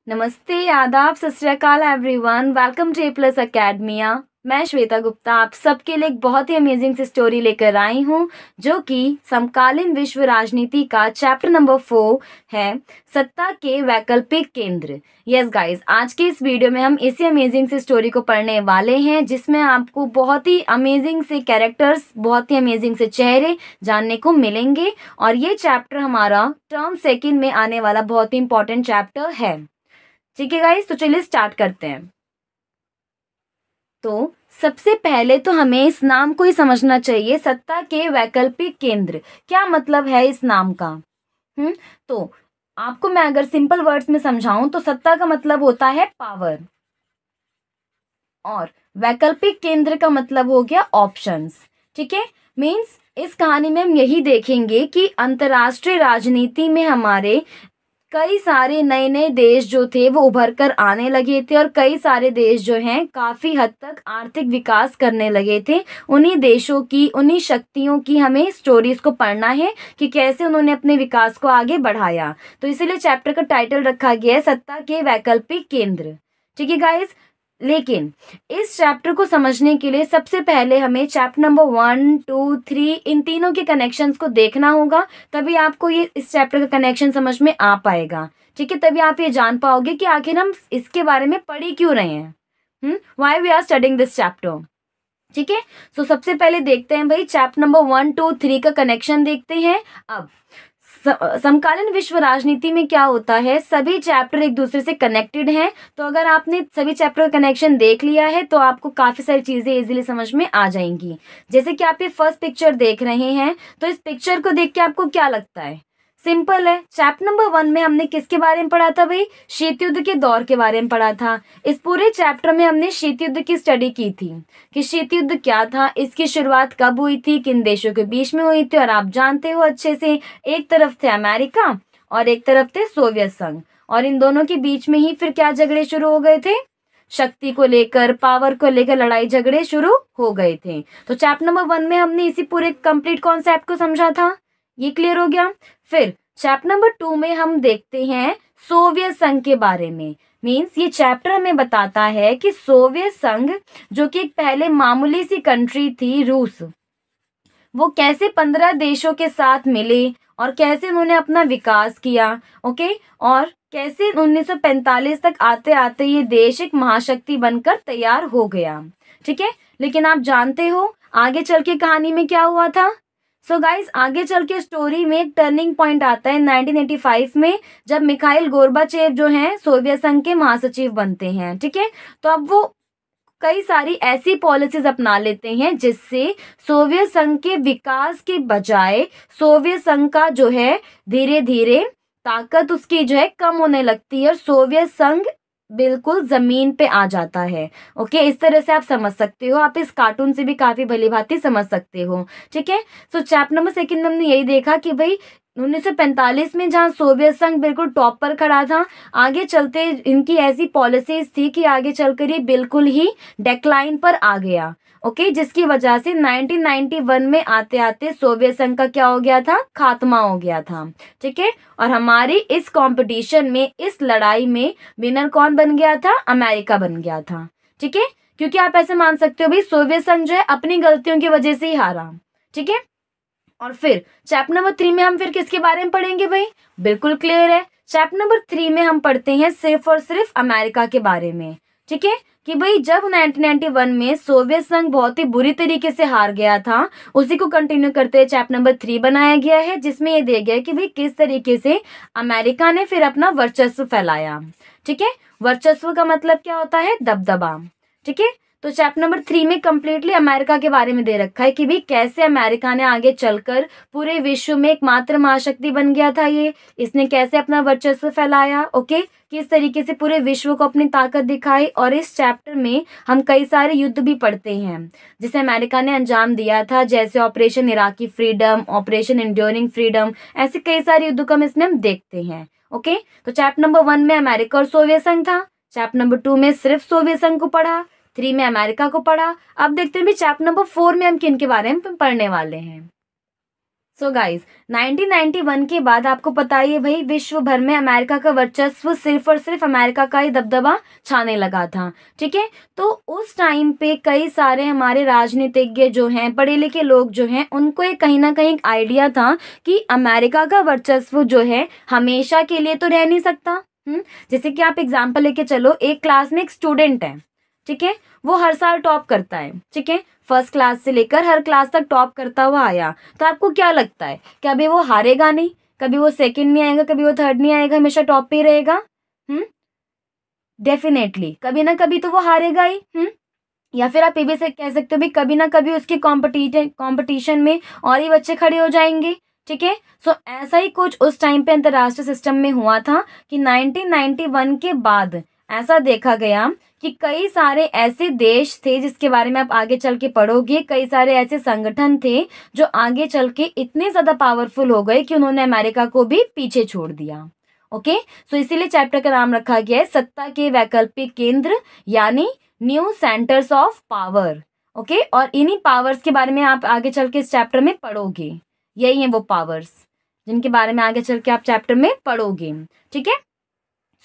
नमस्ते, आदाब, सत श्री अकाल everyone. Welcome to A plus Academia. मैं श्वेता गुप्ता आप सबके लिए एक बहुत ही अमेजिंग सी स्टोरी लेकर आई हूँ, जो कि समकालीन विश्व राजनीति का चैप्टर नंबर 4 है, सत्ता के वैकल्पिक केंद्र। यस गाइस, आज के इस वीडियो में हम इसी अमेजिंग सी स्टोरी को पढ़ने वाले हैं, जिसमें आपको बहुत ही अमेजिंग से कैरेक्टर्स, बहुत ही अमेजिंग से चेहरे जानने को मिलेंगे। और ये चैप्टर हमारा टर्म सेकंड में आने वाला बहुत ही इंपॉर्टेंट चैप्टर है। ठीक है गाइस, तो चलिए स्टार्ट करते हैं। तो सबसे पहले तो हमें इस नाम को ही समझना चाहिए, सत्ता के वैकल्पिक केंद्र। क्या मतलब है इस नाम का? तो आपको मैं अगर सिंपल वर्ड्स में समझाऊं तो सत्ता का मतलब होता है पावर, और वैकल्पिक केंद्र का मतलब हो गया ऑप्शंस। ठीक है, मीन्स इस कहानी में हम यही देखेंगे कि अंतर्राष्ट्रीय राजनीति में हमारे कई सारे नए नए देश जो थे वो उभर कर आने लगे थे, और कई सारे देश जो हैं काफ़ी हद तक आर्थिक विकास करने लगे थे। उन्हीं देशों की, उन्हीं शक्तियों की हमें स्टोरीज को पढ़ना है कि कैसे उन्होंने अपने विकास को आगे बढ़ाया। तो इसीलिए चैप्टर का टाइटल रखा गया है सत्ता के वैकल्पिक केंद्र। ठीक है गाइस, लेकिन इस चैप्टर को समझने के लिए सबसे पहले हमें चैप्टर नंबर 1, 2, 3 इन तीनों के कनेक्शंस को देखना होगा, तभी आपको ये इस चैप्टर का कनेक्शन समझ में आ पाएगा। ठीक है, तभी आप ये जान पाओगे कि आखिर हम इसके बारे में पढ़ ही क्यों रहे हैं, why we are studying this chapter. ठीक है, तो सबसे पहले देखते हैं भाई, चैप्टर नंबर 1, 2, 3 का कनेक्शन देखते हैं। अब समकालीन विश्व राजनीति में क्या होता है, सभी चैप्टर एक दूसरे से कनेक्टेड हैं। तो अगर आपने सभी चैप्टर का कनेक्शन देख लिया है तो आपको काफी सारी चीजें इजीली समझ में आ जाएंगी। जैसे कि आप ये फर्स्ट पिक्चर देख रहे हैं, तो इस पिक्चर को देख के आपको क्या लगता है? सिंपल है। चैप्टर नंबर 1 में हमने किसके बारे में पढ़ा था भाई? शीत युद्ध के दौर के बारे में पढ़ा था। इस पूरे चैप्टर में हमने शीत युद्ध की स्टडी की थी कि शीत युद्ध क्या था, इसकी शुरुआत कब हुई थी, किन देशों के बीच में हुई थी। और आप जानते हो अच्छे से, एक तरफ थे अमेरिका और एक तरफ थे सोवियत संघ, और इन दोनों के बीच में ही फिर क्या झगड़े शुरू हो गए थे? शक्ति को लेकर, पावर को लेकर लड़ाई झगड़े शुरू हो गए थे। तो चैप्टर नंबर 1 में हमने इसी पूरे कंप्लीट कॉन्सेप्ट को समझा था। ये क्लियर हो गया। फिर चैप्टर नंबर 2 में हम देखते हैं सोवियत संघ के बारे में। मीन्स ये चैप्टर हमें बताता है कि सोवियत संघ, जो कि एक पहले मामूली सी कंट्री थी, रूस, वो कैसे 15 देशों के साथ मिले और कैसे उन्होंने अपना विकास किया। ओके, और कैसे 1945 तक आते आते ये देश एक महाशक्ति बनकर तैयार हो गया। ठीक है, लेकिन आप जानते हो आगे चल के कहानी में क्या हुआ था? सो गाइस, आगे चल के स्टोरी में एक टर्निंग पॉइंट आता है 1985 में, जब मिखाइल गोर्बाचेव जो हैं सोवियत संघ के महासचिव बनते हैं। ठीक है, तो अब वो कई सारी ऐसी पॉलिसीज अपना लेते हैं जिससे सोवियत संघ के विकास के बजाय सोवियत संघ का जो है धीरे धीरे ताकत उसकी जो है कम होने लगती है, और सोवियत संघ बिल्कुल जमीन पे आ जाता है। ओके, इस तरह से आप समझ सकते हो, आप इस कार्टून से भी काफी भली भांति समझ सकते हो। ठीक है, सो चैप्टर नंबर 2 में हमने यही देखा कि भाई 1945 में जहाँ सोवियत संघ बिल्कुल टॉप पर खड़ा था, आगे चलते इनकी ऐसी पॉलिसीज थी कि आगे चलकर ये बिल्कुल ही डेक्लाइन पर आ गया। ओके, जिसकी वजह से 1991 में आते आते सोवियत संघ का क्या हो गया था? खात्मा हो गया था। ठीक है, और हमारी इस कंपटीशन में, इस लड़ाई में विनर कौन बन गया था? अमेरिका बन गया था। ठीक है, क्योंकि आप ऐसे मान सकते हो भाई सोवियत संघ जो है अपनी गलतियों की वजह से ही हारा। ठीक है, और फिर चैप्टर नंबर 3 में हम फिर किसके बारे में पढ़ेंगे भाई? बिल्कुल क्लियर है, चैप्टर नंबर 3 में हम पढ़ते हैं सिर्फ और सिर्फ अमेरिका के बारे में। ठीक है, कि भाई जब 1991 में सोवियत संघ बहुत ही बुरी तरीके से हार गया था, उसी को कंटिन्यू करते हुए चैप्टर नंबर 3 बनाया गया है, जिसमें ये दिया गया है कि भाई किस तरीके से अमेरिका ने फिर अपना वर्चस्व फैलाया। ठीक है, वर्चस्व का मतलब क्या होता है? दबदबा। ठीक है, तो चैप्टर नंबर 3 में कंप्लीटली अमेरिका के बारे में दे रखा है कि भी कैसे अमेरिका ने आगे चलकर पूरे विश्व में एकमात्र महाशक्ति बन गया था। ये इसने कैसे अपना वर्चस्व फैलाया। ओके, किस तरीके से पूरे विश्व को अपनी ताकत दिखाई। और इस चैप्टर में हम कई सारे युद्ध भी पढ़ते हैं जिसे अमेरिका ने अंजाम दिया था, जैसे operation Iraqi freedom, operation enduring freedom, ऐसे कई सारे युद्ध को हम इसमें हम देखते हैं। ओके, तो चैप्टर नंबर 1 में अमेरिका और सोवियत संघ था, चैप्टर नंबर 2 में सिर्फ सोवियत संघ को पढ़ा, 3 में अमेरिका को पढ़ा। अब देखते हैं भी चैप्टर नंबर 4 में हम किन के बारे में पढ़ने वाले हैं। सो गाइस 1991 के बाद आपको पता ही है भाई, विश्व भर में अमेरिका का वर्चस्व सिर्फ और सिर्फ अमेरिका का ही दबदबा छाने लगा था। ठीक है, तो उस टाइम पे कई सारे हमारे राजनीतिज्ञ जो हैं, पढ़े लिखे लोग जो हैं, उनको एक कहीं ना कहीं आइडिया था कि अमेरिका का वर्चस्व जो है हमेशा के लिए तो रह नहीं सकता। जैसे कि आप एग्जाम्पल लेके चलो, एक क्लास में एक स्टूडेंट है, ठीक है, वो हर साल टॉप करता है, ठीक है, फर्स्ट क्लास से लेकर हर क्लास तक टॉप करता हुआ आया, तो आपको क्या लगता है, कि अभी वो हारेगा नहीं, कभी वो सेकंड नहीं आएगा, कभी वो थर्ड नहीं आएगा, हमेशा टॉप पे ही रहेगा? डेफिनेटली कभी ना कभी तो वो हारेगा ही। या फिर आप ये भी से कह सकते हो भी, कभी ना कभी उसके कंपटीशन में और ही बच्चे खड़े हो जाएंगे। ठीक है, सो ऐसा ही कुछ उस टाइम पे अंतर्राष्ट्रीय सिस्टम में हुआ था कि 1991 के बाद ऐसा देखा गया कि कई सारे ऐसे देश थे, जिसके बारे में आप आगे चल के पढ़ोगे, कई सारे ऐसे संगठन थे जो आगे चल के इतने ज्यादा पावरफुल हो गए कि उन्होंने अमेरिका को भी पीछे छोड़ दिया। ओके, सो इसीलिए चैप्टर का नाम रखा गया है सत्ता के वैकल्पिक केंद्र, यानी new centres of power. Okay, और इन्हीं पावर्स के बारे में आप आगे चल के इस चैप्टर में पढ़ोगे। यही है वो पावर्स जिनके बारे में आगे चल के आप चैप्टर में पढ़ोगे। ठीक है,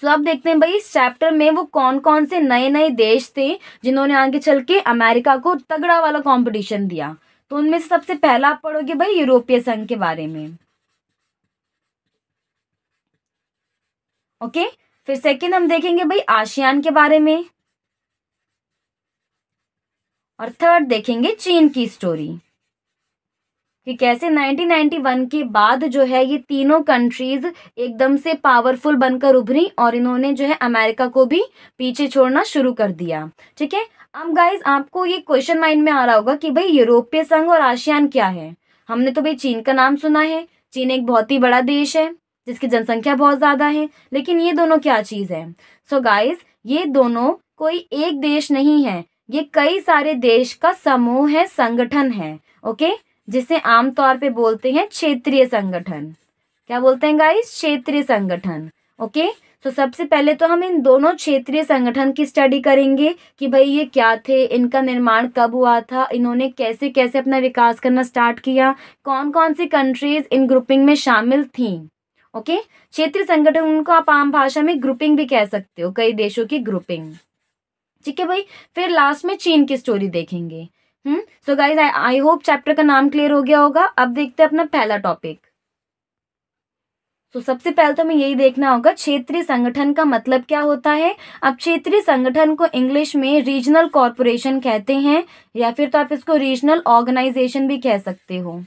सो अब देखते हैं भाई इस चैप्टर में वो कौन कौन से नए नए देश थे जिन्होंने आगे चल के अमेरिका को तगड़ा वाला कंपटीशन दिया। तो उनमें से सबसे पहला आप पढ़ोगे भाई यूरोपीय संघ के बारे में। ओके, फिर सेकंड हम देखेंगे भाई आसियान के बारे में, और थर्ड देखेंगे चीन की स्टोरी, कि कैसे 1991 के बाद जो है ये तीनों कंट्रीज एकदम से पावरफुल बनकर उभरी और इन्होंने जो है अमेरिका को भी पीछे छोड़ना शुरू कर दिया। ठीक है, अब गाइज आपको ये क्वेश्चन माइंड में आ रहा होगा कि भाई यूरोपीय संघ और आसियान क्या है। हमने तो भाई चीन का नाम सुना है, चीन एक बहुत ही बड़ा देश है जिसकी जनसंख्या बहुत ज्यादा है, लेकिन ये दोनों क्या चीज है? सो गाइज ये दोनों कोई एक देश नहीं है, ये कई सारे देश का समूह है, संगठन है। ओके, जिसे आमतौर पे बोलते हैं क्षेत्रीय संगठन। क्या बोलते हैं गाइस? क्षेत्रीय संगठन। ओके, तो सबसे पहले तो हम इन दोनों क्षेत्रीय संगठन की स्टडी करेंगे कि भाई ये क्या थे, इनका निर्माण कब हुआ था, इन्होंने कैसे कैसे अपना विकास करना स्टार्ट किया, कौन कौन सी कंट्रीज इन ग्रुपिंग में शामिल थी। ओके, क्षेत्रीय संगठन उनको आप आम भाषा में ग्रुपिंग भी कह सकते हो, कई देशों की ग्रुपिंग। ठीक है भाई, फिर लास्ट में चीन की स्टोरी देखेंगे। So guys I hope chapter का नाम क्लियर हो गया होगा। अब देखते हैं अपना पहला टॉपिक। तो सबसे पहले तो हमें यही देखना होगा क्षेत्रीय संगठन का मतलब क्या होता है। अब क्षेत्रीय संगठन को इंग्लिश में रीजनल कॉर्पोरेशन कहते हैं, या फिर तो आप इसको रीजनल ऑर्गेनाइजेशन भी कह सकते हो।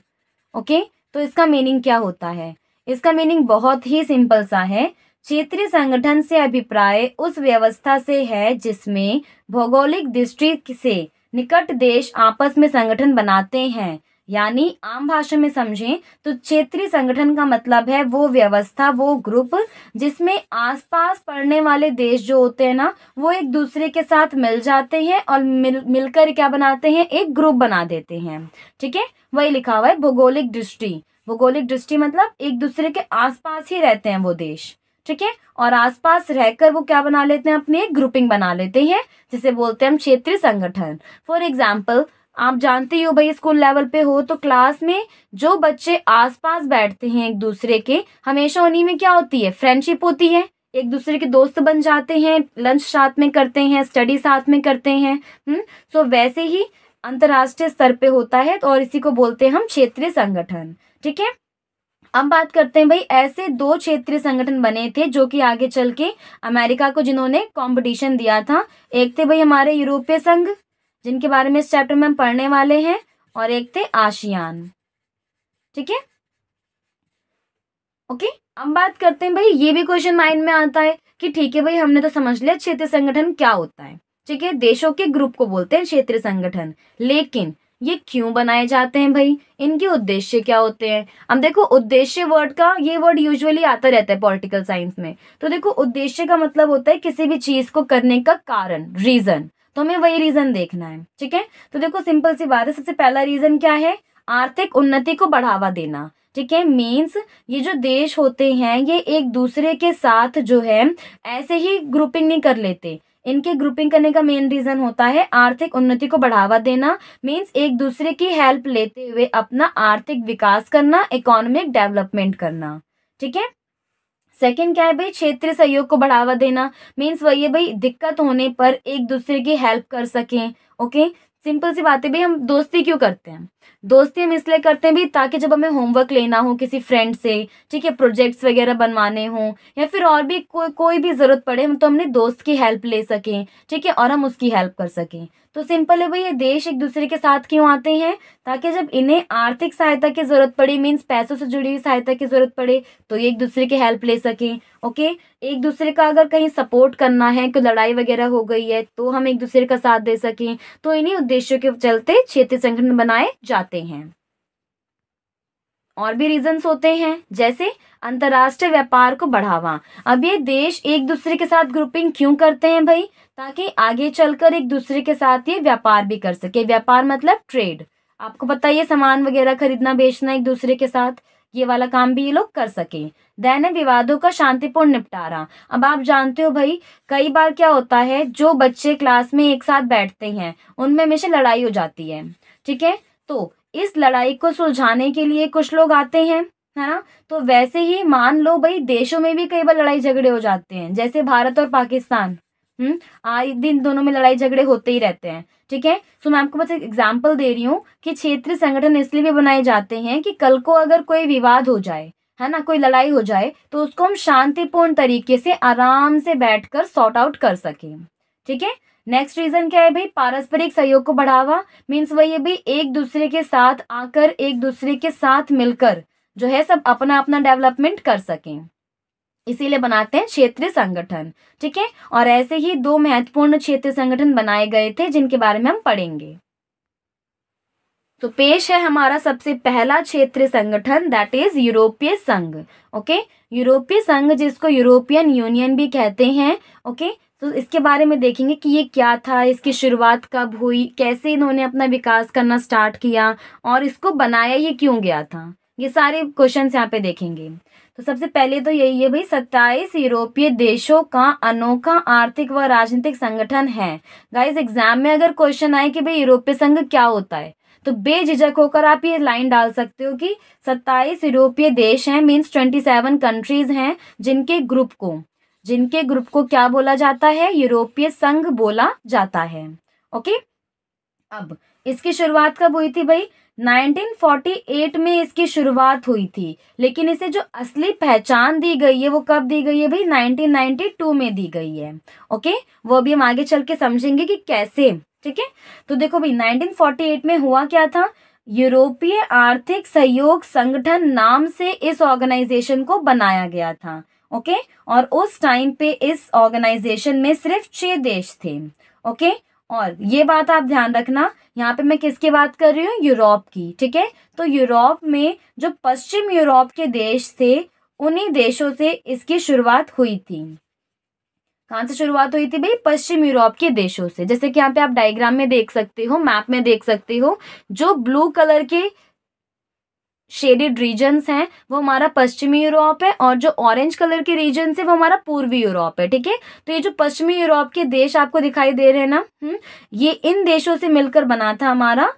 ओके, तो इसका मीनिंग क्या होता है? इसका मीनिंग बहुत ही सिंपल सा है। क्षेत्रीय संगठन से अभिप्राय उस व्यवस्था से है जिसमें भौगोलिक दृष्टि से निकट देश आपस में संगठन बनाते हैं। यानी आम भाषा में समझें तो क्षेत्रीय संगठन का मतलब है वो व्यवस्था, वो ग्रुप जिसमें आसपास पड़ने वाले देश जो होते हैं ना, वो एक दूसरे के साथ मिल जाते हैं और मिलकर क्या बनाते हैं, एक ग्रुप बना देते हैं। ठीक है, वही लिखा हुआ है भौगोलिक दृष्टि। भौगोलिक दृष्टि मतलब एक दूसरे के आसपास ही रहते हैं वो देश। ठीक है, और आसपास रहकर वो क्या बना लेते हैं, अपनी एक ग्रुपिंग बना लेते हैं, जिसे बोलते हैं हम क्षेत्रीय संगठन। फॉर एग्जाम्पल, आप जानते ही हो भाई, स्कूल लेवल पे हो तो क्लास में जो बच्चे आसपास बैठते हैं एक दूसरे के, हमेशा उन्हीं में क्या होती है, फ्रेंडशिप होती है, एक दूसरे के दोस्त बन जाते हैं, लंच साथ में करते हैं, स्टडी साथ में करते हैं। सो वैसे ही अंतर्राष्ट्रीय स्तर पे होता है, और इसी को बोलते हैं हम क्षेत्रीय संगठन। ठीक है, अब बात करते हैं भाई ऐसे दो क्षेत्रीय संगठन बने थे जो कि आगे चल के अमेरिका को जिन्होंने कंपटीशन दिया था। एक थे भाई हमारे यूरोपीय संघ, जिनके बारे में इस चैप्टर में हम पढ़ने वाले हैं, और एक थे आसियान। ठीक है, ओके, अब बात करते हैं भाई, ये भी क्वेश्चन माइंड में आता है कि ठीक है भाई, हमने तो समझ लिया क्षेत्रीय संगठन क्या होता है। ठीक है, देशों के ग्रुप को बोलते हैं क्षेत्रीय संगठन, लेकिन ये क्यों बनाए जाते हैं भाई, इनके उद्देश्य क्या होते हैं? अब देखो, उद्देश्य वर्ड का, ये वर्ड यूजुअली आता रहता है पॉलिटिकल साइंस में। तो देखो, उद्देश्य का मतलब होता है किसी भी चीज को करने का कारण, रीजन। तो हमें वही रीजन देखना है। ठीक है, तो देखो सिंपल सी बात है, सबसे पहला रीजन क्या है, आर्थिक उन्नति को बढ़ावा देना। ठीक है, मीन्स ये जो देश होते हैं ये एक दूसरे के साथ जो है ऐसे ही ग्रुपिंग नहीं कर लेते, इनके ग्रुपिंग करने का मेन रीजन होता है आर्थिक उन्नति को बढ़ावा देना, मीन्स एक दूसरे की हेल्प लेते हुए अपना आर्थिक विकास करना, इकोनॉमिक डेवलपमेंट करना। ठीक है। सेकंड क्या है भाई, क्षेत्रीय सहयोग को बढ़ावा देना, मीन्स वही है भाई दिक्कत होने पर एक दूसरे की हेल्प कर सकें। ओके, सिंपल सी बात है भाई, हम दोस्ती क्यों करते हैं? दोस्ती हम इसलिए करते हैं भी ताकि जब हमें होमवर्क लेना हो किसी फ्रेंड से, ठीक है, प्रोजेक्ट्स वगैरह बनवाने हो या फिर और भी कोई भी जरूरत पड़े हम तो अपने दोस्त की हेल्प ले सकें, ठीक है, और हम उसकी हेल्प कर सकें। तो सिंपल है भाई, ये देश एक दूसरे के साथ क्यों आते हैं? ताकि जब इन्हें आर्थिक सहायता की जरूरत पड़े, मीन्स पैसों से जुड़ी हुई सहायता की जरूरत पड़े, तो ये एक दूसरे की हेल्प ले सकें। ओके, एक दूसरे का अगर कहीं सपोर्ट करना है, कोई लड़ाई वगैरह हो गई है तो हम एक दूसरे का साथ दे सकें। तो इन्हीं उद्देश्यों के चलते क्षेत्रीय संगठन बनाए जाते हैं। और भी रीजंस होते हैं, जैसे अंतर्राष्ट्रीय व्यापार को बढ़ावा। अब ये देश एक दूसरे के साथ ग्रुपिंग क्यों करते हैं भाई? ताकि आगे चलकर एक दूसरे के साथ ये व्यापार भी कर सके। व्यापार मतलब ट्रेड, आपको पता है, ये सामान वगैरह खरीदना बेचना एक दूसरे के साथ, ये वाला काम भी ये लोग कर सके। देन है विवादों का शांतिपूर्ण निपटारा। अब आप जानते हो भाई, कई बार क्या होता है, जो बच्चे क्लास में एक साथ बैठते हैं उनमें हमेशा लड़ाई हो जाती है। ठीक है, तो इस लड़ाई को सुलझाने के लिए कुछ लोग आते हैं, है ना। तो वैसे ही मान लो भाई, देशों में भी कई बार लड़ाई झगड़े हो जाते हैं, जैसे भारत और पाकिस्तान, आए दिन दोनों में लड़ाई झगड़े होते ही रहते हैं। ठीक है, सो मैं आपको बस एक एग्जांपल दे रही हूँ कि क्षेत्रीय संगठन इसलिए भी बनाए जाते हैं कि कल को अगर कोई विवाद हो जाए, है ना, कोई लड़ाई हो जाए, तो उसको हम शांतिपूर्ण तरीके से आराम से बैठकर सॉर्ट आउट कर सकें। ठीक है। नेक्स्ट रीजन क्या है भाई, पारस्परिक सहयोग को बढ़ावा, मीन्स वही है भाई एक दूसरे के साथ आकर, एक दूसरे के साथ मिलकर जो है सब अपना अपना डेवलपमेंट कर सकें, इसीलिए बनाते हैं क्षेत्रीय संगठन। ठीक है, और ऐसे ही दो महत्वपूर्ण क्षेत्रीय संगठन बनाए गए थे जिनके बारे में हम पढ़ेंगे। तो पेश है हमारा सबसे पहला क्षेत्रीय संगठन, दैट इज यूरोपीय संघ। ओके, यूरोपीय संघ जिसको यूरोपियन यूनियन भी कहते हैं। ओके, तो इसके बारे में देखेंगे कि ये क्या था, इसकी शुरुआत कब हुई, कैसे इन्होंने अपना विकास करना स्टार्ट किया और इसको बनाया ये क्यों गया था, ये सारे क्वेश्चन यहाँ पे देखेंगे। तो सबसे पहले तो यही है भाई, 27 यूरोपीय देशों का अनोखा आर्थिक व राजनीतिक संगठन है। गाइस, एग्जाम में अगर क्वेश्चन आए कि भाई यूरोपीय संघ क्या होता है, तो बेझिझक होकर आप ये लाइन डाल सकते हो कि 27 यूरोपीय देश हैं, मीन्स 27 कंट्रीज हैं, जिनके ग्रुप को क्या बोला जाता है, यूरोपीय संघ बोला जाता है। ओके, अब इसकी शुरुआत कब हुई थी भाई? 1948 में इसकी शुरुआत हुई थी, लेकिन इसे जो असली पहचान दी गई है वो कब दी गई है भाई? 1992 में दी गई है। ओके, वो भी हम आगे चल के समझेंगे कि कैसे। ठीक है, तो देखो भाई 1948 में हुआ क्या था, यूरोपीय आर्थिक सहयोग संगठन नाम से इस ऑर्गेनाइजेशन को बनाया गया था। ओके, और उस टाइम पे इस ऑर्गेनाइजेशन में सिर्फ 6 देश थे। ओके, और ये बात आप ध्यान रखना, यहाँ पे मैं किसकी बात कर रही हूँ? यूरोप की। ठीक है, तो यूरोप में जो पश्चिम यूरोप के देश थे, उन्हीं देशों से इसकी शुरुआत हुई थी। कहाँ से शुरुआत हुई थी भाई? पश्चिम यूरोप के देशों से। जैसे कि यहाँ पे आप डायग्राम में देख सकते हो, मैप में देख सकते हो, जो ब्लू कलर के शेडेड रीजन्स हैं वो हमारा पश्चिमी यूरोप है, और जो ऑरेंज कलर के रीजन है वो हमारा पूर्वी यूरोप है। ठीक है, तो ये जो पश्चिमी यूरोप के देश आपको दिखाई दे रहे हैं ना, ये इन देशों से मिलकर बना था हमारा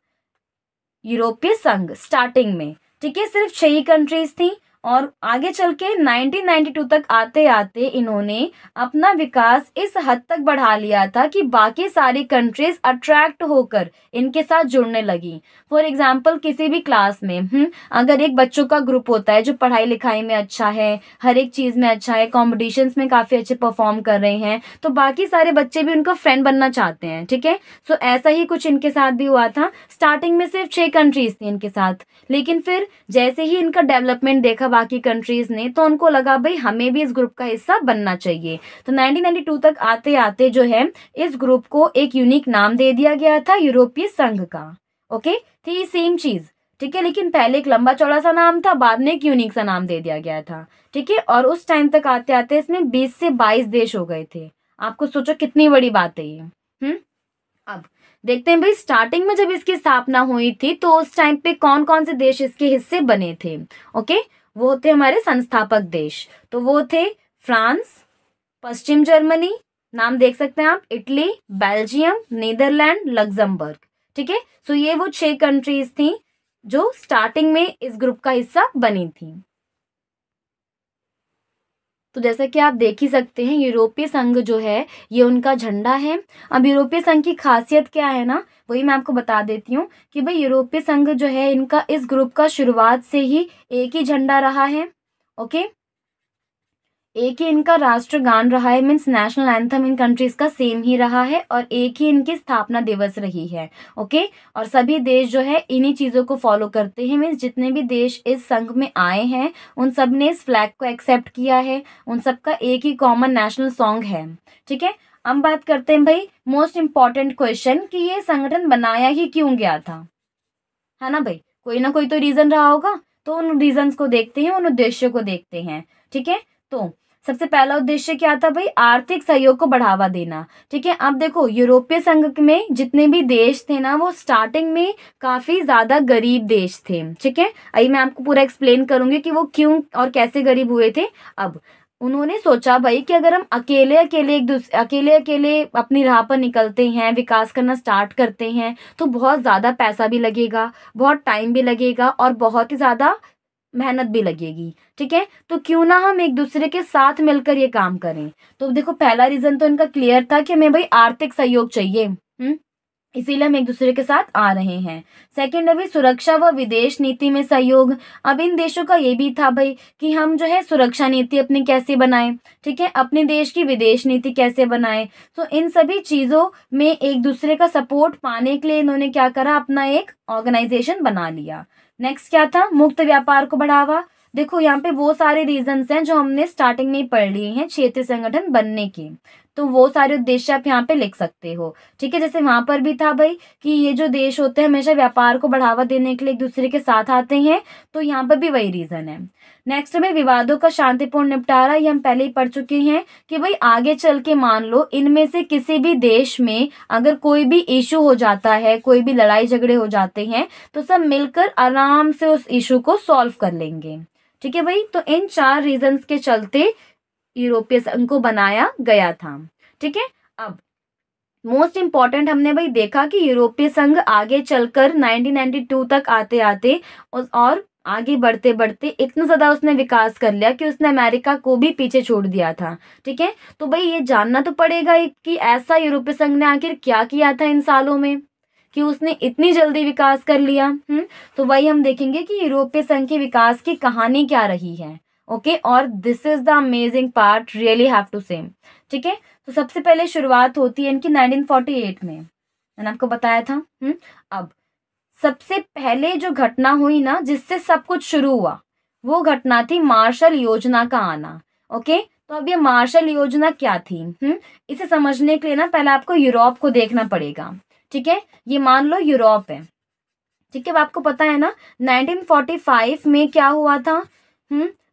यूरोपीय संघ स्टार्टिंग में। ठीक है, सिर्फ 6 ही कंट्रीज थी, और आगे चल के 1992 तक आते आते इन्होंने अपना विकास इस हद तक बढ़ा लिया था कि बाकी सारी कंट्रीज अट्रैक्ट होकर इनके साथ जुड़ने लगी। फॉर एग्जाम्पल, किसी भी क्लास में अगर एक बच्चों का ग्रुप होता है जो पढ़ाई लिखाई में अच्छा है, हर एक चीज में अच्छा है, कॉम्पिटिशन्स में काफी अच्छे परफॉर्म कर रहे हैं, तो बाकी सारे बच्चे भी उनका फ्रेंड बनना चाहते हैं। ठीक है, सो ऐसा ही कुछ इनके साथ भी हुआ था। स्टार्टिंग में सिर्फ 6 कंट्रीज थी इनके साथ, लेकिन फिर जैसे ही इनका डेवलपमेंट देखा बाकी कंट्रीज ने, तो उनको लगा भाई हमें भी इस ग्रुप का हिस्सा बनना चाहिए। तो 1992 तक आते आते जो है इस ग्रुप को एक यूनिक नाम दे दिया गया था, यूरोपीय संघ का। ओके, थी सेम चीज। ठीक है, लेकिन पहले एक लंबा चौड़ा सा नाम था, बाद में एक यूनिक सा नाम दे दिया गया था। ठीक है, और उस टाइम तक आते आते इसमें 20 से 22 देश हो गए थे। आपको सोचो कितनी बड़ी बात है ये। अब देखते हैं भाई, स्टार्टिंग में जब इसकी स्थापना हुई थी तो उस टाइम पे कौन कौन से देश इसके हिस्से बने थे। ओके, वो थे हमारे संस्थापक देश। तो वो थे फ्रांस, पश्चिम जर्मनी, नाम देख सकते हैं आप, इटली, बेल्जियम, नीदरलैंड, लग्जमबर्ग। ठीक है, सो ये वो 6 कंट्रीज थी जो स्टार्टिंग में इस ग्रुप का हिस्सा बनी थी। तो जैसा कि आप देख ही सकते हैं, यूरोपीय संघ जो है ये उनका झंडा है। अब यूरोपीय संघ की खासियत क्या है ना, वही मैं आपको बता देती हूँ कि भाई यूरोपीय संघ जो है इनका इस ग्रुप का शुरुआत से ही एक ही झंडा रहा है। ओके, एक ही इनका राष्ट्रगान रहा है, मीन्स नेशनल एंथम इन कंट्रीज का सेम ही रहा है, और एक ही इनकी स्थापना दिवस रही है। ओके, और सभी देश जो है इन्हीं चीज़ों को फॉलो करते हैं, मीन्स जितने भी देश इस संघ में आए हैं उन सब ने इस फ्लैग को एक्सेप्ट किया है, उन सबका एक ही कॉमन नेशनल सॉन्ग है। ठीक है, हम बात करते हैं भाई मोस्ट इम्पॉर्टेंट क्वेश्चन कि ये संगठन बनाया ही क्यों गया था, है ना भाई, कोई ना कोई तो रीजन रहा होगा, तो उन रीजंस को देखते हैं, उन उद्देश्यों को देखते हैं। ठीक है, तो सबसे पहला उद्देश्य क्या था भाई, आर्थिक सहयोग को बढ़ावा देना। ठीक है, अब देखो यूरोपीय संघ में जितने भी देश थे ना वो स्टार्टिंग में काफी ज्यादा गरीब देश थे। ठीक है, अभी मैं आपको पूरा एक्सप्लेन करूंगी कि वो क्यों और कैसे गरीब हुए थे। अब उन्होंने सोचा भाई कि अगर हम अकेले अकेले अकेले अपनी राह पर निकलते हैं, विकास करना स्टार्ट करते हैं, तो बहुत ज़्यादा पैसा भी लगेगा, बहुत टाइम भी लगेगा और बहुत ही ज़्यादा मेहनत भी लगेगी। ठीक है, तो क्यों ना हम एक दूसरे के साथ मिलकर ये काम करें। तो देखो पहला रीज़न तो इनका क्लियर था कि हमें भाई आर्थिक सहयोग चाहिए, इसीलिए हम एक दूसरे के साथ आ रहे हैं। सेकंड है भाई सुरक्षा व विदेश नीति में सहयोग। अब इन देशों का ये भी था भाई कि हम जो है सुरक्षा नीति अपनी कैसे बनाएं, ठीक है, अपने देश की विदेश नीति कैसे बनाएं। तो इन सभी चीजों में एक दूसरे का सपोर्ट पाने के लिए इन्होंने क्या करा, अपना एक ऑर्गेनाइजेशन बना लिया। नेक्स्ट क्या था, मुक्त व्यापार को बढ़ावा। देखो यहाँ पे वो सारे रीजंस हैं जो हमने स्टार्टिंग में ही पढ़ लिए हैं क्षेत्रीय संगठन बनने के, तो वो सारे उद्देश्य आप यहाँ पे लिख सकते हो। ठीक है, जैसे वहां पर भी था भाई कि ये जो देश होते हैं हमेशा व्यापार को बढ़ावा देने के लिए एक दूसरे के साथ आते हैं, तो यहाँ पर भी वही रीजन है। नेक्स्ट में विवादों का शांतिपूर्ण निपटारा, ये हम पहले ही पढ़ चुके हैं कि भाई आगे चल के मान लो इनमें से किसी भी देश में अगर कोई भी इशू हो जाता है, कोई भी लड़ाई झगड़े हो जाते हैं, तो सब मिलकर आराम से उस इशू को सॉल्व कर लेंगे। ठीक है भाई, तो इन 4 रीजंस के चलते यूरोपीय संघ को बनाया गया था। ठीक है, अब मोस्ट इम्पॉर्टेंट हमने भाई देखा कि यूरोपीय संघ आगे चलकर 1992 तक आते आते और आगे बढ़ते बढ़ते इतना ज्यादा उसने विकास कर लिया कि उसने अमेरिका को भी पीछे छोड़ दिया था। ठीक है, तो भाई ये जानना तो पड़ेगा कि ऐसा यूरोपीय संघ ने आखिर क्या किया था इन सालों में कि उसने इतनी जल्दी विकास कर लिया। तो वही हम देखेंगे कि यूरोपीय संघ के विकास की कहानी क्या रही है। ओके, और this is the amazing part, really have to say. ठीक है, तो सबसे पहले शुरुआत होती है इनकी 1948 में, मैंने आपको बताया था। अब सबसे पहले जो घटना हुई ना जिससे सब कुछ शुरू हुआ, वो घटना थी मार्शल योजना का आना। ओके, तो अब ये मार्शल योजना क्या थी, इसे समझने के लिए ना पहले आपको यूरोप को देखना पड़ेगा। ठीक है, ये मान लो यूरोप है। ठीक है, अब आपको पता है ना 1945 में क्या हुआ था,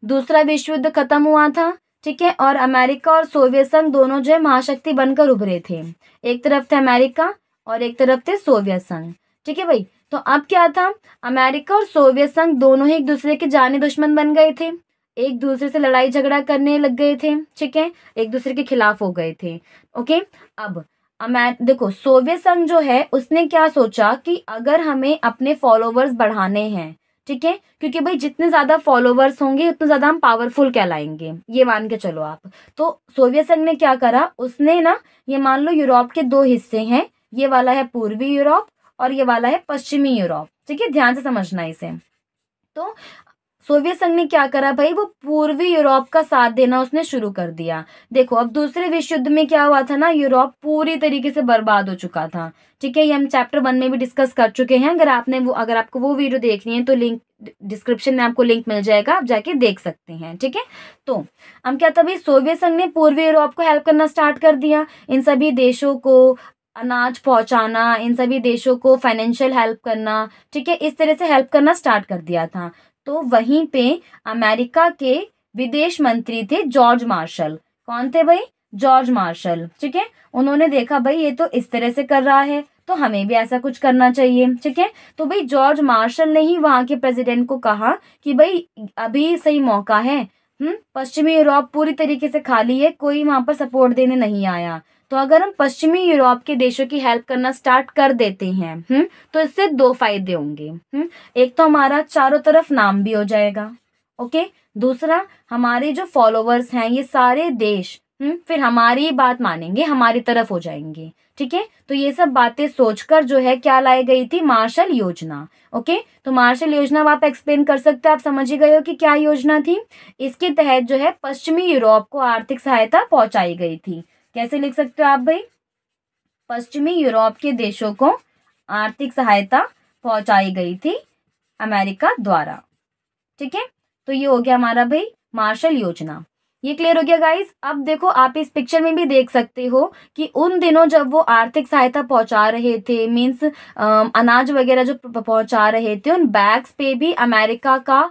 दूसरा विश्व युद्ध खत्म हुआ था। ठीक है, और अमेरिका और सोवियत संघ दोनों जो है महाशक्ति बनकर उभरे थे। एक तरफ थे अमेरिका और एक तरफ थे सोवियत संघ। ठीक है भाई, तो अब क्या था, अमेरिका और सोवियत संघ दोनों ही एक दूसरे के जानी दुश्मन बन गए थे, एक दूसरे से लड़ाई झगड़ा करने लग गए थे। ठीक है, एक दूसरे के खिलाफ हो गए थे। ओके, अब देखो सोवियत संघ जो है उसने क्या सोचा कि अगर हमें अपने फॉलोवर्स बढ़ाने हैं, ठीक है, क्योंकि भाई जितने ज्यादा फॉलोवर्स होंगे उतने ज्यादा हम पावरफुल कहलाएंगे, ये मान के चलो आप। तो सोवियत संघ ने क्या करा, उसने ना ये मान लो यूरोप के 2 हिस्से हैं, ये वाला है पूर्वी यूरोप और ये वाला है पश्चिमी यूरोप। ठीक है, ध्यान से समझना इसे। तो सोवियत संघ ने क्या करा भाई, वो पूर्वी यूरोप का साथ देना उसने शुरू कर दिया। देखो अब दूसरे विश्व युद्ध में क्या हुआ था ना, यूरोप पूरी तरीके से बर्बाद हो चुका था। ठीक है, ये हम चैप्टर 1 में भी डिस्कस कर चुके हैं, अगर आपको वो वीडियो देखनी है तो लिंक डिस्क्रिप्शन में आपको लिंक मिल जाएगा, आप जाके देख सकते हैं। ठीक है, तो हम क्या था भाई, सोवियत संघ ने पूर्वी यूरोप को हेल्प करना स्टार्ट कर दिया, इन सभी देशों को अनाज पहुंचाना, इन सभी देशों को फाइनेंशियल हेल्प करना। ठीक है, इस तरह से हेल्प करना स्टार्ट कर दिया था। तो वहीं पे अमेरिका के विदेश मंत्री थे जॉर्ज मार्शल। कौन थे भाई, जॉर्ज मार्शल। ठीक है, उन्होंने देखा भाई ये तो इस तरह से कर रहा है तो हमें भी ऐसा कुछ करना चाहिए। ठीक है, तो भाई जॉर्ज मार्शल ने ही वहां के प्रेसिडेंट को कहा कि भाई अभी सही मौका है, पश्चिमी यूरोप पूरी तरीके से खाली है, कोई वहां पर सपोर्ट देने नहीं आया। तो अगर हम पश्चिमी यूरोप के देशों की हेल्प करना स्टार्ट कर देते हैं, तो इससे दो फायदे होंगे। एक तो हमारा चारों तरफ नाम भी हो जाएगा, ओके। दूसरा, हमारे जो फॉलोवर्स हैं ये सारे देश फिर हमारी बात मानेंगे, हमारी तरफ हो जाएंगे, ठीक है। तो ये सब बातें सोचकर जो है क्या लाई गई थी, मार्शल योजना, ओके। तो मार्शल योजना अब आप एक्सप्लेन कर सकते हो, आप समझ ही गए हो कि क्या योजना थी। इसके तहत जो है पश्चिमी यूरोप को आर्थिक सहायता पहुंचाई गई थी। कैसे लिख सकते हो आप भाई, पश्चिमी यूरोप के देशों को आर्थिक सहायता पहुंचाई गई थी अमेरिका द्वारा, ठीक है। तो ये हो गया हमारा भाई मार्शल योजना। ये क्लियर हो गया गाइस। अब देखो आप इस पिक्चर में भी देख सकते हो कि उन दिनों जब वो आर्थिक सहायता पहुंचा रहे थे, मीन्स अनाज वगैरह जो पहुंचा रहे थे, उन बैग्स पे भी अमेरिका का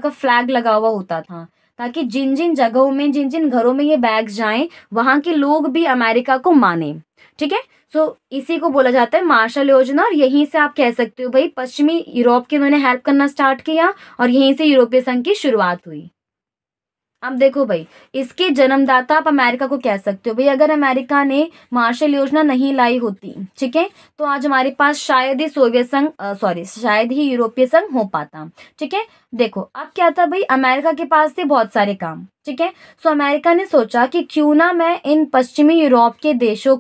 फ्लैग लगा हुआ होता था, ताकि जिन जिन जगहों में, जिन जिन घरों में ये बैग्स जाएं, वहां के लोग भी अमेरिका को माने, ठीक है। सो इसी को बोला जाता है मार्शल योजना। और यहीं से आप कह सकते हो भाई पश्चिमी यूरोप की उन्होंने हेल्प करना स्टार्ट किया और यहीं से यूरोपीय संघ की शुरुआत हुई। अब देखो भाई, इसके जन्मदाता आप अमेरिका को कह सकते हो भाई। अगर अमेरिका ने मार्शल योजना नहीं लाई होती, ठीक है, तो आज हमारे पास शायद ही शायद ही यूरोपीय संघ हो पाता, ठीक है। देखो अब क्या था भाई, अमेरिका के पास थे बहुत सारे काम, ठीक है। सो अमेरिका ने सोचा कि क्यों ना मैं इन पश्चिमी यूरोप के देशों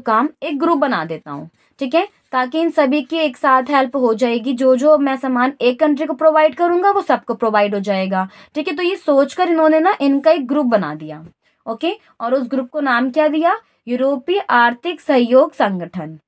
का एक ग्रुप बना देता हूँ, ठीक है, ताकि इन सभी की एक साथ हेल्प हो जाएगी। जो जो मैं सामान एक कंट्री को प्रोवाइड करूंगा वो सबको प्रोवाइड हो जाएगा, ठीक है। तो ये सोचकर इन्होंने ना इनका एक ग्रुप बना दिया, ओके। और उस ग्रुप को नाम क्या दिया, यूरोपीय आर्थिक सहयोग संगठन।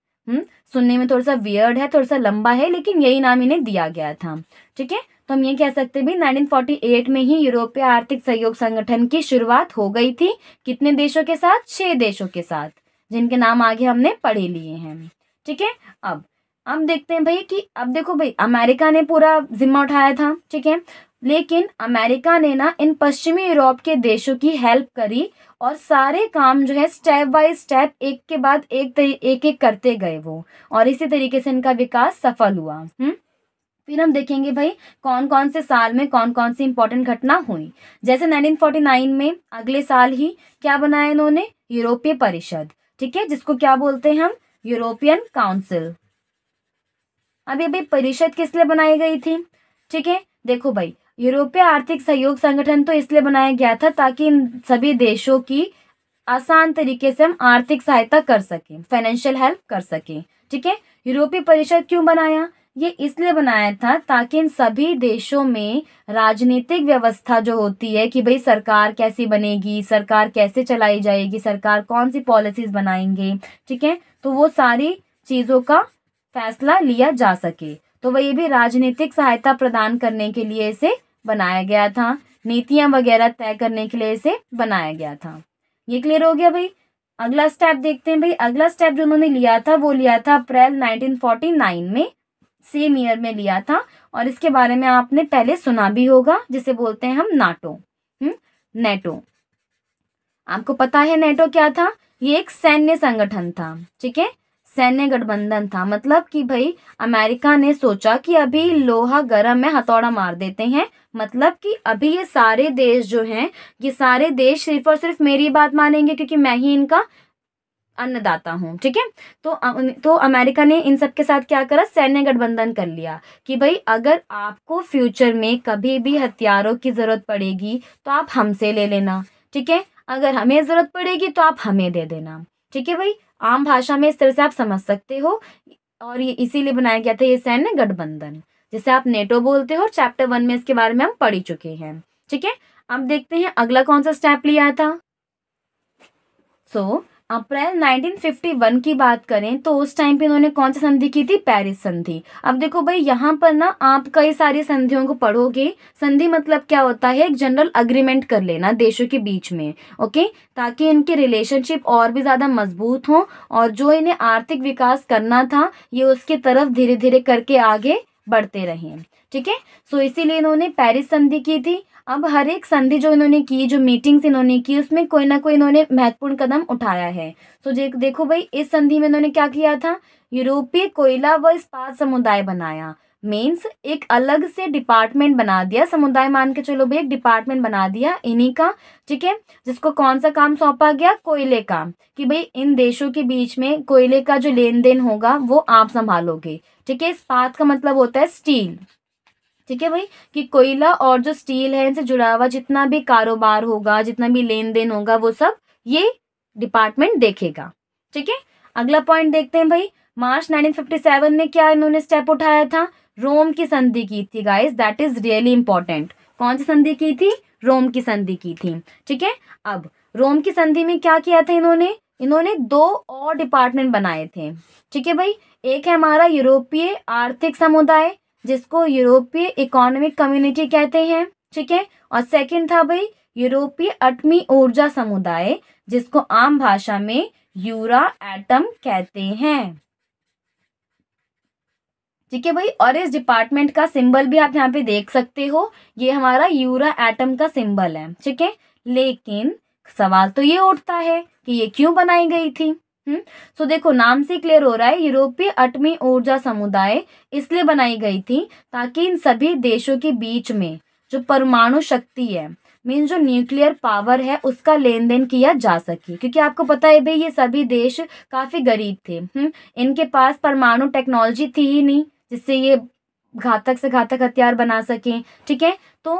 सुनने में थोड़ा सा वियर्ड है, थोड़ा सा लंबा है, लेकिन यही नाम इन्हें दिया गया था, ठीक है। तो हम ये कह सकते हैं भी 1948 में ही यूरोपीय आर्थिक सहयोग संगठन की शुरुआत हो गई थी। कितने देशों के साथ, 6 देशों के साथ, जिनके नाम आगे हमने पढ़े लिए हैं, ठीक है। अब हम देखते हैं भाई कि अब देखो भाई, अमेरिका ने पूरा जिम्मा उठाया था, ठीक है, लेकिन अमेरिका ने ना इन पश्चिमी यूरोप के देशों की हेल्प करी और सारे काम जो है स्टेप बाय स्टेप, एक के बाद एक एक करते गए वो, और इसी तरीके से इनका विकास सफल हुआ। फिर हम देखेंगे भाई कौन कौन से साल में कौन कौन सी इंपॉर्टेंट घटना हुई। जैसे 1949 में, अगले साल ही क्या बनाया इन्होंने, यूरोपीय परिषद, ठीक है, जिसको क्या बोलते हैं हम, यूरोपियन काउंसिल। अब ये भाई परिषद किस लिए बनाई गई थी, ठीक है। देखो भाई, यूरोपीय आर्थिक सहयोग संगठन तो इसलिए बनाया गया था ताकि इन सभी देशों की आसान तरीके से हम आर्थिक सहायता कर सकें, फाइनेंशियल हेल्प कर सकें, ठीक है। यूरोपीय परिषद क्यों बनाया, ये इसलिए बनाया था ताकि इन सभी देशों में राजनीतिक व्यवस्था जो होती है कि भाई सरकार कैसी बनेगी, सरकार कैसे चलाई जाएगी, सरकार कौन सी पॉलिसीज बनाएंगे, ठीक है, तो वो सारी चीज़ों का फैसला लिया जा सके। तो वही भी राजनीतिक सहायता प्रदान करने के लिए इसे बनाया गया था, नीतियां वगैरह तय करने के लिए इसे बनाया गया था। ये क्लियर हो गया भाई। अगला स्टेप देखते हैं भाई। अगला स्टेप जो उन्होंने लिया था वो लिया था अप्रैल 1949 में, सेम ईयर में लिया था। और इसके बारे में आपने पहले सुना भी होगा, जिसे बोलते हैं हम नाटो, नेटो। आपको पता है नेटो क्या था, ये एक सैन्य संगठन था, ठीक है, सैन्य गठबंधन था। मतलब कि भाई अमेरिका ने सोचा कि अभी लोहा गर्म है, हथौड़ा मार देते हैं। मतलब कि अभी ये सारे देश जो हैं, ये सारे देश सिर्फ और सिर्फ मेरी बात मानेंगे क्योंकि मैं ही इनका अन्नदाता हूँ, ठीक है। तो अमेरिका ने इन सब के साथ क्या करा, सैन्य गठबंधन कर लिया कि भाई अगर आपको फ्यूचर में कभी भी हथियारों की जरूरत पड़ेगी तो आप हमसे ले लेना, ठीक है, अगर हमें जरूरत पड़ेगी तो आप हमें दे देना, ठीक है भाई। आम भाषा में इस तरह से आप समझ सकते हो। और ये इसीलिए बनाया गया था ये सैन्य गठबंधन, जिसे आप नेटो बोलते हो। और चैप्टर 1 में इसके बारे में हम पढ़ ही चुके हैं, ठीक है। अब देखते हैं अगला कौन सा स्टेप लिया था। अप्रैल 1951 की बात करें तो उस टाइम पे इन्होंने कौन सी संधि की थी, पेरिस संधि। अब देखो भाई यहाँ पर ना आप कई सारी संधियों को पढ़ोगे। संधि मतलब क्या होता है, एक जनरल अग्रीमेंट कर लेना देशों के बीच में, ओके, ताकि इनके रिलेशनशिप और भी ज्यादा मजबूत हो और जो इन्हें आर्थिक विकास करना था ये उसकी तरफ धीरे धीरे करके आगे बढ़ते रहें, ठीक है। सो इसीलिए इन्होंने पेरिस संधि की थी। अब हर एक संधि जो इन्होंने की, जो मीटिंग्स इन्होंने की, उसमें कोई ना कोई इन्होंने महत्वपूर्ण कदम उठाया है। तो देखो भाई इस संधि में इन्होंने क्या किया था, यूरोपीय कोयला व इस्पात समुदाय बनाया। मीन्स एक अलग से डिपार्टमेंट बना दिया, समुदाय मान के चलो भाई, एक डिपार्टमेंट बना दिया इन्हीं का, ठीक है, जिसको कौन सा काम सौंपा गया, कोयले का, कि भाई इन देशों के बीच में कोयले का जो लेन देन होगा वो आप संभालोगे, ठीक है। इस्पात का मतलब होता है स्टील, ठीक है भाई, कि कोयला और जो स्टील है इनसे जुड़ा हुआ जितना भी कारोबार होगा, जितना भी लेन देन होगा, वो सब ये डिपार्टमेंट देखेगा, ठीक है। अगला पॉइंट देखते हैं भाई, मार्च 1957 में क्या इन्होंने स्टेप उठाया था, रोम की संधि की थी guys, that is really important. कौन सी संधि की थी, रोम की संधि की थी, ठीक है। अब रोम की संधि में क्या किया था इन्होंने दो और डिपार्टमेंट बनाए थे, ठीक है भाई। एक है हमारा यूरोपीय आर्थिक समुदाय, जिसको यूरोपीय इकोनॉमिक कम्युनिटी कहते हैं, ठीक है। और सेकंड था भाई यूरोपीय एटमी ऊर्जा समुदाय, जिसको आम भाषा में यूरा एटम कहते हैं, ठीक है भाई। और इस डिपार्टमेंट का सिंबल भी आप यहाँ पे देख सकते हो, ये हमारा यूरा एटम का सिंबल है, ठीक है। लेकिन सवाल तो ये उठता है कि ये क्यों बनाई गई थी। सो देखो नाम से क्लियर हो रहा है, यूरोपीय एटमी ऊर्जा समुदाय इसलिए बनाई गई थी ताकि इन सभी देशों के बीच में जो परमाणु शक्ति है, मीन जो न्यूक्लियर पावर है, उसका लेन देन किया जा सके, क्योंकि आपको पता है भाई ये सभी देश काफी गरीब थे। इनके पास परमाणु टेक्नोलॉजी थी ही नहीं जिससे ये घातक से घातक हथियार बना सकें, ठीक है। तो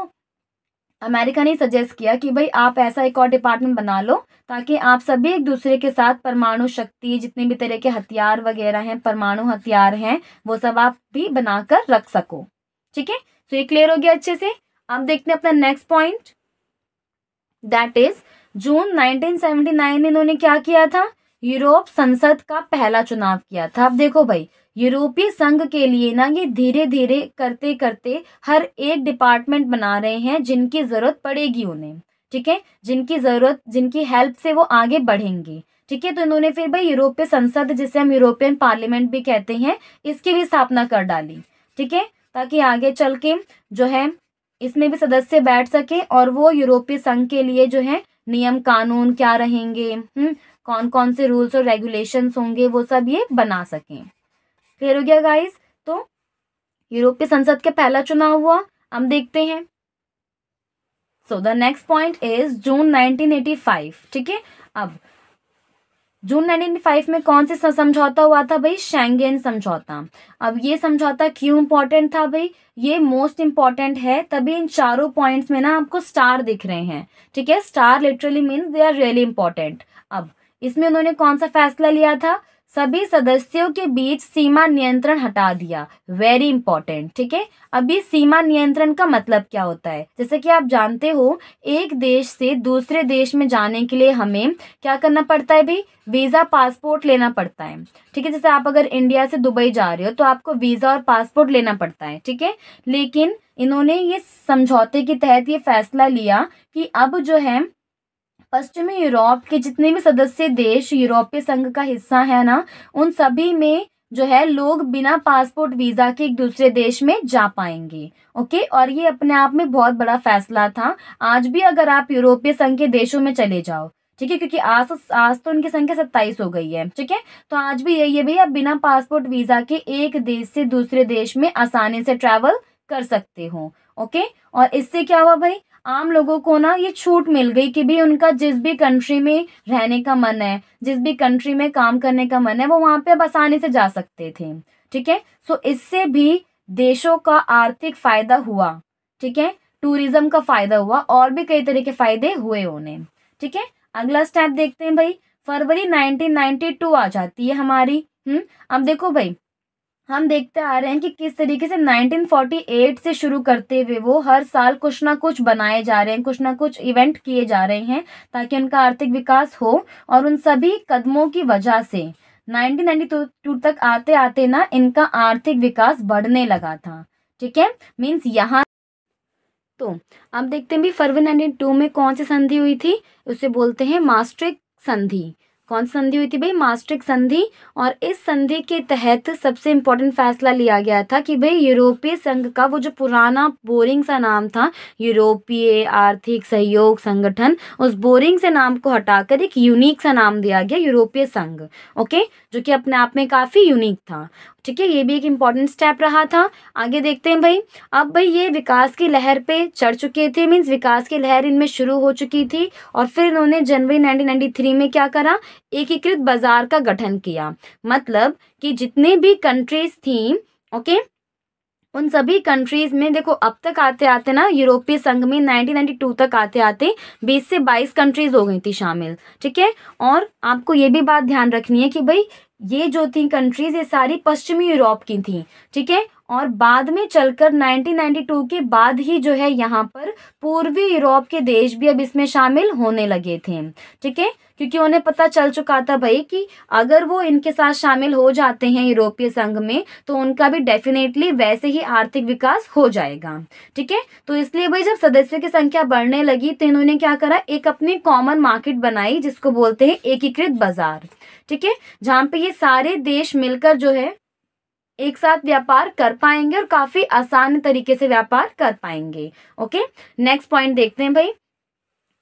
अमेरिका ने सजेस्ट किया कि भाई आप ऐसा एक और डिपार्टमेंट बना लो ताकि आप सभी एक दूसरे के साथ परमाणु शक्ति, जितने भी तरह के हथियार वगैरह हैं, परमाणु हथियार हैं, वो सब आप भी बनाकर रख सको, ठीक है। तो ये क्लियर हो गया अच्छे से। अब देखते हैं अपना नेक्स्ट पॉइंट, दैट इज जून 1979 में इन्होंने क्या किया था, यूरोप संसद का पहला चुनाव किया था। अब देखो भाई यूरोपीय संघ के लिए ना ये धीरे धीरे करते करते हर एक डिपार्टमेंट बना रहे हैं जिनकी जरूरत पड़ेगी उन्हें, ठीक है, जिनकी जरूरत, जिनकी हेल्प से वो आगे बढ़ेंगे, ठीक है। तो इन्होंने फिर भाई यूरोपीय संसद, जिसे हम यूरोपियन पार्लियामेंट भी कहते हैं, इसकी भी स्थापना कर डाली, ठीक है, ताकि आगे चल के जो है इसमें भी सदस्य बैठ सके और वो यूरोपीय संघ के लिए जो है नियम कानून क्या रहेंगे, कौन कौन से रूल्स और रेगुलेशंस होंगे, वो सब ये बना सकें। क्लियर हो गया गाइस। तो यूरोपीय संसद के पहला चुनाव हुआ, हम देखते हैं। So the next point is जून 1985, ठीक है। अब जून 1985 में कौन सा समझौता हुआ था भाई, शेंगेन समझौता। अब ये समझौता क्यों इंपॉर्टेंट था भाई, ये मोस्ट इंपॉर्टेंट है, तभी इन चारों पॉइंट्स में ना आपको स्टार दिख रहे हैं, ठीक है। Star literally means they are really important. अब इसमें उन्होंने कौन सा फैसला लिया था, सभी सदस्यों के बीच सीमा नियंत्रण हटा दिया, वेरी इंपॉर्टेंट, ठीक है। अभी सीमा नियंत्रण का मतलब क्या होता है, जैसे कि आप जानते हो एक देश से दूसरे देश में जाने के लिए हमें क्या करना पड़ता है भाई, वीजा पासपोर्ट लेना पड़ता है, ठीक है। जैसे आप अगर इंडिया से दुबई जा रहे हो तो आपको वीजा और पासपोर्ट लेना पड़ता है, ठीक है। लेकिन इन्होंने ये समझौते के तहत ये फैसला लिया कि अब जो है पश्चिमी यूरोप के जितने भी सदस्य देश यूरोपीय संघ का हिस्सा है ना, उन सभी में जो है लोग बिना पासपोर्ट वीजा के एक दूसरे देश में जा पाएंगे, ओके। और ये अपने आप में बहुत बड़ा फैसला था। आज भी अगर आप यूरोपीय संघ के देशों में चले जाओ, ठीक है, क्योंकि आज तो उनकी संख्या 27 हो गई है, ठीक है, तो आज भी यही है भाई, आप बिना पासपोर्ट वीजा के एक देश से दूसरे देश में आसानी से ट्रैवल कर सकते हो, ओके। और इससे क्या हुआ भाई, आम लोगों को ना ये छूट मिल गई कि भी उनका जिस भी कंट्री में रहने का मन है, जिस भी कंट्री में काम करने का मन है, वो वहां पे अब आसानी से जा सकते थे, ठीक है। सो इससे भी देशों का आर्थिक फायदा हुआ, ठीक है, टूरिज्म का फायदा हुआ, और भी कई तरह के फायदे हुए उन्हें, ठीक है। अगला स्टेप देखते हैं भाई, फरवरी 1992 आ जाती है हमारी। अब देखो भाई हम देखते आ रहे हैं कि किस तरीके से 1948 से शुरू करते हुए वो हर साल कुछ ना कुछ बनाए जा रहे हैं, कुछ ना कुछ इवेंट किए जा रहे हैं ताकि उनका आर्थिक विकास हो। और उन सभी कदमों की वजह से 1992 तक आते आते ना इनका आर्थिक विकास बढ़ने लगा था, ठीक है। मीन्स यहाँ तो अब देखते हैं भी फरवरी 1992 में कौन सी संधि हुई थी, उसे बोलते हैं मास्ट्रिक्ट संधि। कौन सी संधि हुई थी भाई? मास्ट्रिक्ट संधि। और इस संधि के तहत सबसे इम्पोर्टेंट फैसला लिया गया था कि भाई यूरोपीय संघ का वो जो पुराना बोरिंग सा नाम था, यूरोपीय आर्थिक सहयोग संगठन, उस बोरिंग से नाम को हटाकर एक यूनिक सा नाम दिया गया, यूरोपीय संघ। ओके, जो कि अपने आप में काफी यूनिक था। ठीक है, ये भी एक इम्पॉर्टेंट स्टेप रहा था। आगे देखते हैं भाई। अब भाई ये विकास की लहर पे चढ़ चुके थे, मीन्स विकास की लहर इनमें शुरू हो चुकी थी। और फिर इन्होंने जनवरी 1993 में क्या करा? एकीकृत बाजार का गठन किया। मतलब कि जितने भी कंट्रीज थी, ओके, उन सभी कंट्रीज में देखो, अब तक आते आते ना यूरोपीय संघ में 1992 तक आते आते 20 से 22 कंट्रीज हो गई थी शामिल। ठीक है, और आपको ये भी बात ध्यान रखनी है कि भाई ये जो थी कंट्रीज, ये सारी पश्चिमी यूरोप की थी। ठीक है, और बाद में चलकर 1992 के बाद ही जो है यहाँ पर पूर्वी यूरोप के देश भी अब इसमें शामिल होने लगे थे। ठीक है, क्योंकि उन्हें पता चल चुका था भाई कि अगर वो इनके साथ शामिल हो जाते हैं यूरोपीय संघ में, तो उनका भी डेफिनेटली वैसे ही आर्थिक विकास हो जाएगा। ठीक है, तो इसलिए भाई जब सदस्यों की संख्या बढ़ने लगी तो इन्होंने क्या करा? एक अपनी कॉमन मार्केट बनाई, जिसको बोलते हैं एकीकृत बाजार। ठीक है, जहाँ पे ये सारे देश मिलकर जो है एक साथ व्यापार कर पाएंगे और काफी आसान तरीके से व्यापार कर पाएंगे। ओके, नेक्स्ट पॉइंट देखते हैं भाई।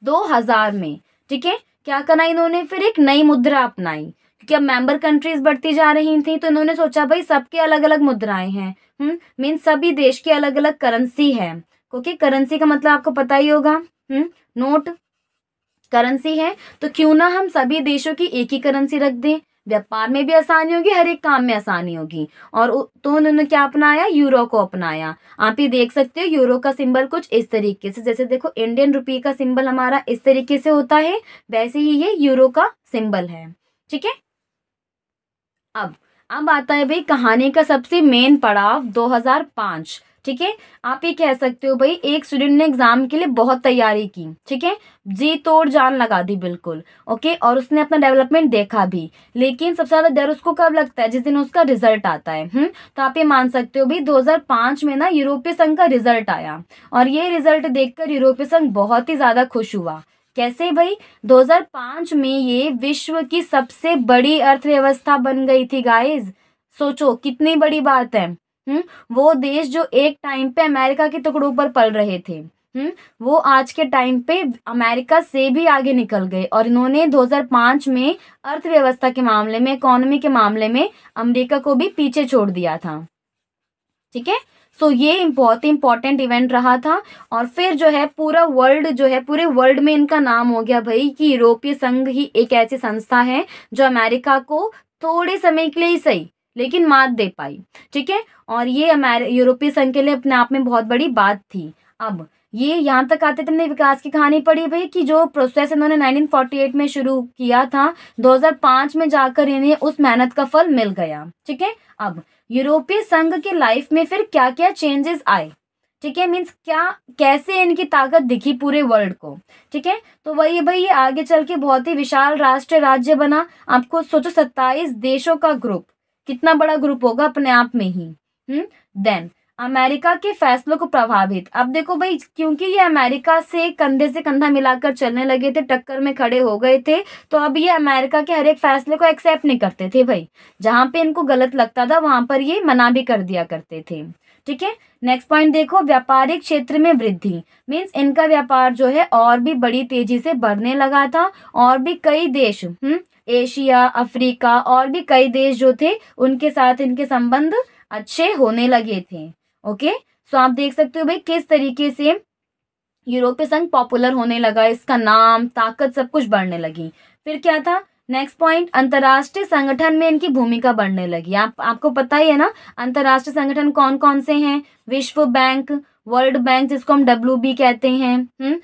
2000 में, ठीक है, क्या करा इन्होंने? फिर एक नई मुद्रा अपनाई, क्योंकि अब मेंबर कंट्रीज बढ़ती जा रही थी, तो इन्होंने सोचा भाई सबके अलग अलग मुद्राएं हैं, मीन सभी देश की अलग अलग करेंसी है। ओके, करेंसी का मतलब आपको पता ही होगा, नोट करेंसी है, तो क्यों ना हम सभी देशों की एक ही करेंसी रख दें, व्यापार में भी आसानी होगी, हर एक काम में आसानी होगी। और तो उन्होंने क्या अपनाया? यूरो को अपनाया। आप ये देख सकते हो यूरो का सिंबल कुछ इस तरीके से, जैसे देखो इंडियन रुपये का सिंबल हमारा इस तरीके से होता है, वैसे ही ये यूरो का सिंबल है। ठीक है, अब आता है भाई कहानी का सबसे मेन पड़ाव, 2005। ठीक है, आप ये कह सकते हो भाई एक स्टूडेंट ने एग्जाम के लिए बहुत तैयारी की, ठीक है, जी तोड़ जान लगा दी बिल्कुल। ओके, और उसने अपना डेवलपमेंट देखा भी, लेकिन सबसे ज्यादा डर उसको कब लगता है? जिस दिन उसका रिजल्ट आता है। तो आप ये मान सकते हो भाई 2005 में ना यूरोपीय संघ का रिजल्ट आया, और ये रिजल्ट देखकर यूरोपीय संघ बहुत ही ज्यादा खुश हुआ। कैसे भाई? 2005 में ये विश्व की सबसे बड़ी अर्थव्यवस्था बन गई थी गाइस। सोचो कितनी बड़ी बात है। वो देश जो एक टाइम पे अमेरिका के टुकड़ों पर पल रहे थे, वो आज के टाइम पे अमेरिका से भी आगे निकल गए, और इन्होंने 2005 में अर्थव्यवस्था के मामले में, इकोनॉमी के मामले में अमेरिका को भी पीछे छोड़ दिया था। ठीक है, सो ये बहुत ही इंपॉर्टेंट इवेंट रहा था। और फिर जो है पूरा वर्ल्ड जो है, पूरे वर्ल्ड में इनका नाम हो गया भाई कि यूरोपीय संघ ही एक ऐसी संस्था है जो अमेरिका को थोड़े समय के लिए ही सही लेकिन मात दे पाई। ठीक है, और ये यूरोपीय संघ के लिए अपने आप में बहुत बड़ी बात थी। अब ये यहाँ तक आते तुमने विकास की कहानी पढ़ी भाई कि जो प्रोसेस इन्होंने 1948 में शुरू किया था, 2005 में जाकर इन्हें उस मेहनत का फल मिल गया। ठीक है, अब यूरोपीय संघ के लाइफ में फिर क्या क्या चेंजेस आए? ठीक है, मीन्स क्या कैसे इनकी ताकत दिखी पूरे वर्ल्ड को? ठीक है, तो वही भाई ये आगे चल के बहुत ही विशाल राष्ट्र राज्य बना। आपको सोचो 27 देशों का ग्रुप, कितना बड़ा ग्रुप होगा अपने आप में ही। देन अमेरिका के फैसलों को प्रभावित। अब देखो भाई, क्योंकि ये अमेरिका से कंधा मिलाकर चलने लगे थे, टक्कर में खड़े हो गए थे, तो अब ये अमेरिका के हर एक फैसले को एक्सेप्ट नहीं करते थे भाई। जहां पे इनको गलत लगता था वहां पर ये मना भी कर दिया करते थे। ठीक है, नेक्स्ट पॉइंट देखो, व्यापारिक क्षेत्र में वृद्धि। मीन्स इनका व्यापार जो है और भी बड़ी तेजी से बढ़ने लगा था, और भी कई देश, एशिया, अफ्रीका और भी कई देश जो थे उनके साथ इनके संबंध अच्छे होने लगे थे। ओके, सो आप देख सकते हो भाई किस तरीके से यूरोपीय संघ पॉपुलर होने लगा, इसका नाम, ताकत सब कुछ बढ़ने लगी। फिर क्या था? नेक्स्ट पॉइंट, अंतर्राष्ट्रीय संगठन में इनकी भूमिका बढ़ने लगी। आपको पता ही है ना अंतर्राष्ट्रीय संगठन कौन कौन से हैं? विश्व बैंक, वर्ल्ड बैंक जिसको हम WB कहते हैं,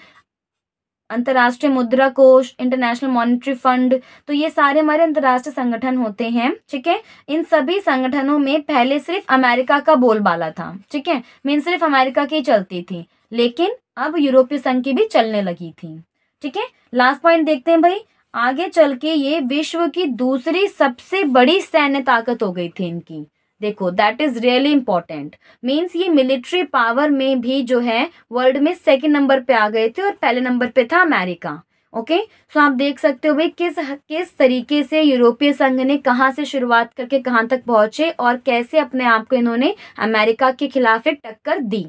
अंतर्राष्ट्रीय मुद्रा कोष, इंटरनेशनल मॉनेटरी फंड, तो ये सारे हमारे अंतर्राष्ट्रीय संगठन होते हैं। ठीक है, इन सभी संगठनों में पहले सिर्फ अमेरिका का बोलबाला था। ठीक है, मीन सिर्फ अमेरिका की चलती थी, लेकिन अब यूरोपीय संघ की भी चलने लगी थी। ठीक है, लास्ट पॉइंट देखते हैं भाई, आगे चल के ये विश्व की दूसरी सबसे बड़ी सैन्य ताकत हो गई थी इनकी। देखो that is really important, means ये मिलिट्री पावर में भी जो है वर्ल्ड में सेकंड नंबर पे आ गए थे, और पहले नंबर पे था अमेरिका। ओके, सो आप देख सकते हो भाई किस किस तरीके से यूरोपीय संघ ने कहाँ से शुरुआत करके कहाँ तक पहुंचे और कैसे अपने आप को इन्होंने अमेरिका के खिलाफ एक टक्कर दी।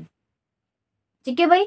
ठीक है भाई।